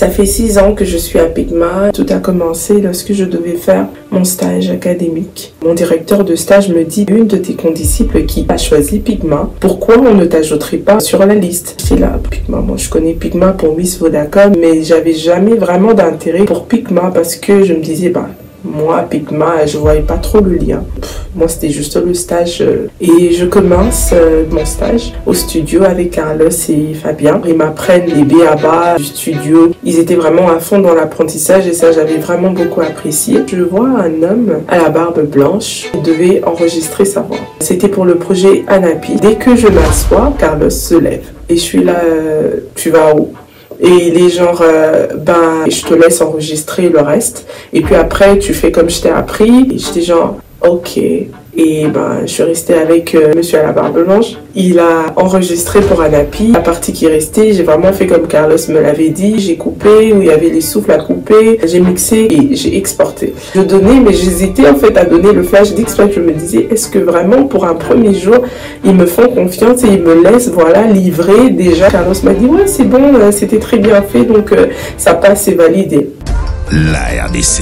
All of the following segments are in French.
Ça fait 6 ans que je suis à Pigma. Tout a commencé lorsque je devais faire mon stage académique. Mon directeur de stage me dit, une de tes condisciples qui a choisi Pigma, pourquoi on ne t'ajouterait pas sur la liste? C'est là, Pigma. Moi, je connais Pigma pour Miss Vodacom, mais j'avais jamais vraiment d'intérêt pour Pigma parce que je me disais, moi, Pigma, je voyais pas trop le lien. Moi, c'était juste le stage. Et je commence mon stage au studio avec Carlos et Fabien. Ils m'apprennent les b.a-ba du studio. Ils étaient vraiment à fond dans l'apprentissage et ça, j'avais vraiment beaucoup apprécié. Je vois un homme à la barbe blanche qui devait enregistrer sa voix. C'était pour le projet Anapi. Dès que je m'assois, Carlos se lève. Et je suis là, tu vas où? Et il est genre, je te laisse enregistrer le reste. Et puis après, tu fais comme je t'ai appris. Et j'étais genre, ok. Et je suis restée avec monsieur à la barbe blanche. Il a enregistré pour Anapi. La partie qui restait, j'ai vraiment fait comme Carlos me l'avait dit. J'ai coupé, où il y avait les souffles à couper. J'ai mixé et j'ai exporté. Je donnais, mais j'hésitais en fait à donner le flash d'expert. Je me disais, est-ce que vraiment pour un premier jour, ils me font confiance et ils me laissent, voilà, livrer déjà. Carlos m'a dit, ouais, c'est bon, c'était très bien fait, donc ça passe, c'est validé. La RDC,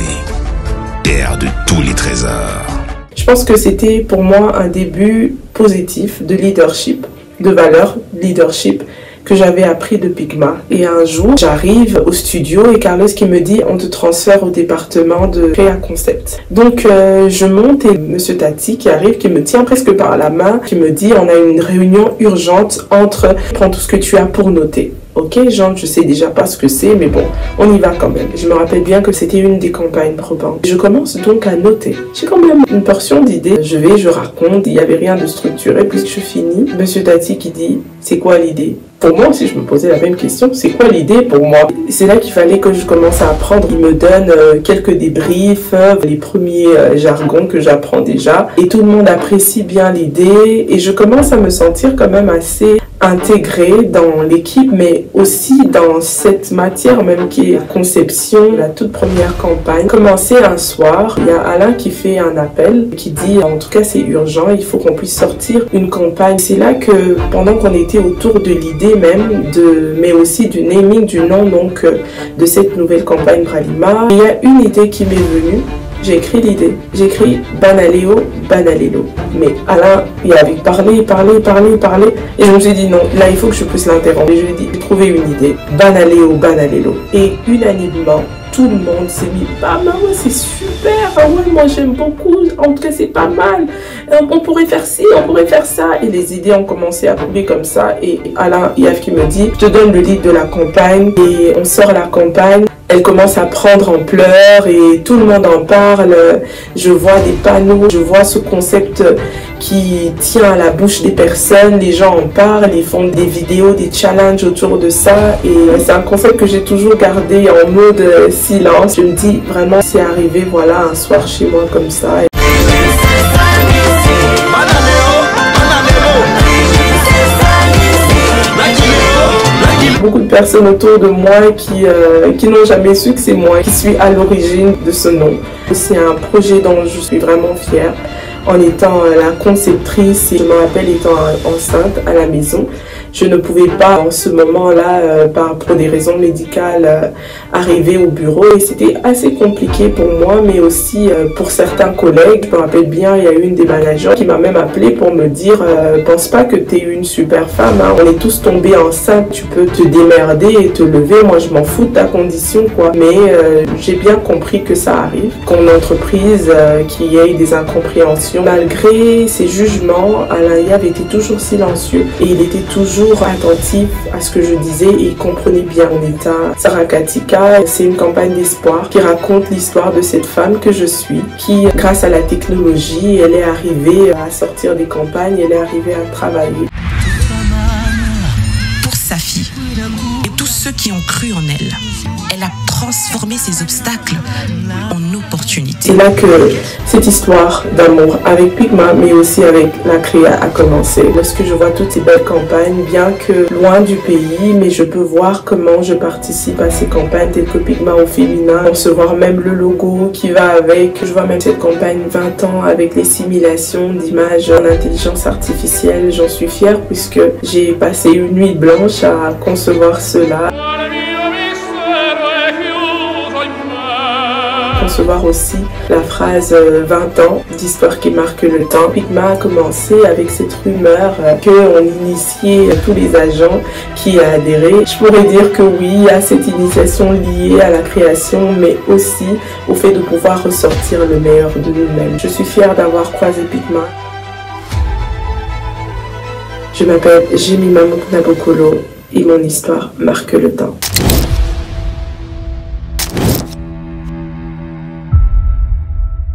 terre de tous les trésors. Je pense que c'était pour moi un début positif de leadership, de valeur leadership que j'avais appris de Pigma. Et un jour, j'arrive au studio et Carlos qui me dit on te transfère au département de Créa Concept. Donc je monte et monsieur Tati qui arrive, qui me tient presque par la main, qui me dit on a une réunion urgente entre prends tout ce que tu as pour noter. Ok, Jean, je sais déjà pas ce que c'est, mais bon, on y va quand même. Je me rappelle bien que c'était une des campagnes probantes. Je commence donc à noter. J'ai quand même une portion d'idées. Je raconte, il n'y avait rien de structuré puisque je finis. Monsieur Tati qui dit, c'est quoi l'idée? Pour moi aussi, je me posais la même question. C'est quoi l'idée pour moi? C'est là qu'il fallait que je commence à apprendre. Il me donne quelques débriefs, les premiers jargons que j'apprends déjà. Et tout le monde apprécie bien l'idée. Et je commence à me sentir quand même assez intégrée dans l'équipe, mais aussi dans cette matière même qui est la conception, la toute première campagne. Commencer un soir, il y a Alain qui fait un appel, qui dit en tout cas c'est urgent, il faut qu'on puisse sortir une campagne. C'est là que pendant qu'on était autour de l'idée même, mais aussi du naming, du nom donc de cette nouvelle campagne Bralima, il y a une idée qui m'est venue. J'ai écrit l'idée. J'ai écrit Banaleo, Banalelo. Mais Alain, il avait parlé. Et je me suis dit non, là il faut que je puisse l'interrompre. Et je lui ai dit, j'ai trouvé une idée. Banaleo, Banalelo. Et unanimement, tout le monde s'est mis, ouais, c'est super, ouais, moi j'aime beaucoup, en tout cas c'est pas mal, on pourrait faire ci, on pourrait faire ça. Et les idées ont commencé à couler comme ça. Et Alain Yaf qui me dit, je te donne le lead de la campagne et on sort la campagne. Elle commence à prendre ampleur et tout le monde en parle. Je vois des panneaux, je vois ce concept qui tient à la bouche des personnes. Les gens en parlent, ils font des vidéos, des challenges autour de ça. Et c'est un concept que j'ai toujours gardé en mode silence. Je me dis vraiment, c'est arrivé, voilà, un soir chez moi comme ça. Beaucoup de personnes autour de moi qui n'ont jamais su que c'est moi qui suis à l'origine de ce nom. C'est un projet dont je suis vraiment fière en étant la conceptrice et je me rappelle étant enceinte à la maison. Je ne pouvais pas en ce moment-là, pour des raisons médicales, arriver au bureau et c'était assez compliqué pour moi, mais aussi pour certains collègues. Je me rappelle bien, il y a une des managers qui m'a même appelé pour me dire pense pas que tu es une super femme, hein. On est tous tombés enceintes, tu peux te démerder et te lever, moi je m'en fous de ta condition quoi. Mais j'ai bien compris que ça arrive, qu'en entreprise qu'il y ait des incompréhensions. Malgré ses jugements, Alain Yav était toujours silencieux et il était toujours attentif à ce que je disais et il comprenait bien mon état. Sarakatika, c'est une campagne d'espoir qui raconte l'histoire de cette femme que je suis, qui grâce à la technologie, elle est arrivée à sortir des campagnes, elle est arrivée à travailler. Pour sa fille et tous ceux qui ont cru en elle, elle a transformé ses obstacles en opportunités. C'est là que cette histoire d'amour avec Pigma, mais aussi avec la Créa a commencé. Lorsque je vois toutes ces belles campagnes, bien que loin du pays, mais je peux voir comment je participe à ces campagnes telles que Pigma au féminin, recevoir même le logo qui va avec. Je vois même cette campagne 20 ans avec les simulations d'images en intelligence artificielle. J'en suis fière puisque j'ai passé une nuit blanche à concevoir cela. recevoir aussi la phrase 20 ans d'histoire qui marque le temps. Pigma a commencé avec cette rumeur qu'on initiait tous les agents qui a adhéré. Je pourrais dire que oui, il y a cette initiation liée à la création, mais aussi au fait de pouvoir ressortir le meilleur de nous-mêmes. Je suis fière d'avoir croisé Pigma. Je m'appelle Jemima Muknabokolo et mon histoire marque le temps.